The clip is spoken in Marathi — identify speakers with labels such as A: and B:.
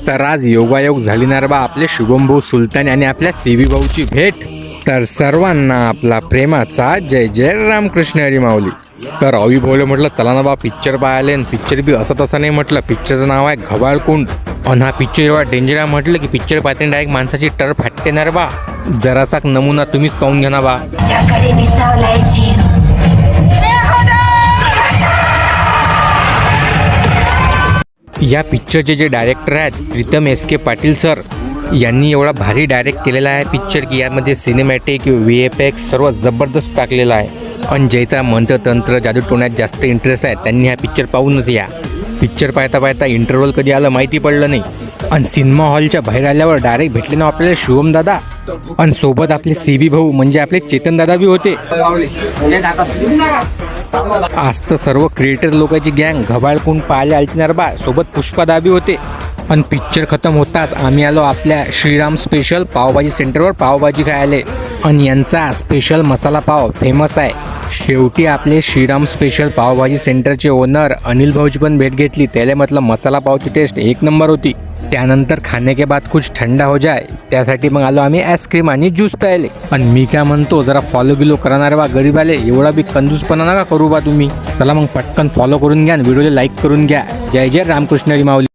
A: तर आज योगायोग झाली ना रे बा आपले शुभम भाऊ सुलतान आणि आपल्या सीबी भाऊची भेट. तर सर्वांना आपला प्रेमाचा जय जय रामकृष्ण हरी माऊली. तर अवी भाऊले म्हटलं चला ना बा पिक्चर पाहायला. आणि पिक्चर बी असं तसं नाही म्हटलं, पिक्चरचं नाव आहे घबाळकुंड. आणि हा पिक्चर एवढा डेंजर आहे म्हटलं की पिक्चर पाहते डायरेक्ट माणसाची टर फाटते ना रे बा. जरासा नमुना तुम्हीच पाहून घ्या ना बा. या पिक्चरचे जे डायरेक्टर आहेत प्रीतम एस के पाटील सर यांनी एवढा भारी डायरेक्ट केलेला आहे पिक्चर की यामध्ये सिनेमॅटिक VFX सर्व जबरदस्त टाकलेला आहे. आणि ज्याचा मंत्रतंत्र जादूटोण्यात जास्त इंटरेस्ट आहे त्यांनी हा पिक्चर पाहूनच या. पिक्चर पाहता पाहता इंटरव्हल कधी आलं माहिती पडलं नाही. आणि सिनेमा हॉलच्या बाहेर आल्यावर डायरेक्ट भेटले ना आपल्याला शुभम दादा. आणि सोबत आपले सीबी भाऊ म्हणजे आपले चेतन दादा बी होते. आज तर सर्व क्रिएटर लोकांची गँग घबाळकुंड पाहायला आलती नरबा. सोबत पुष्पा बी होते. आणि पिक्चर खतम होताच आम्ही आलो आपल्या श्रीराम स्पेशल पावभाजी सेंटरवर पावभाजी खायला. आणि यांचा स्पेशल मसाला पाव फेमस आहे. शेवटी आपले श्रीराम स्पेशल पावभाजी सेंटरचे ओनर अनिल भाऊची पण भेट घेतली. त्याला म्हटलं मसाला पावची टेस्ट एक नंबर होती. त्यानंतर खाने के बाद कुछ ठंडा हो जाए त्यासाठी मग आलो आम्ही आईस्क्रीम आणि ज्यूस प्यायले. आणि मी काय म्हणतो जरा फॉलो गिलो करणार बा गरीब आले. एवढा बी कंजूसपणा नका करू बा तुम्ही. चला मग पटकन फॉलो करून घ्या आणि व्हिडिओला लाईक करून घ्या. जय जय रामकृष्ण हरी माऊली.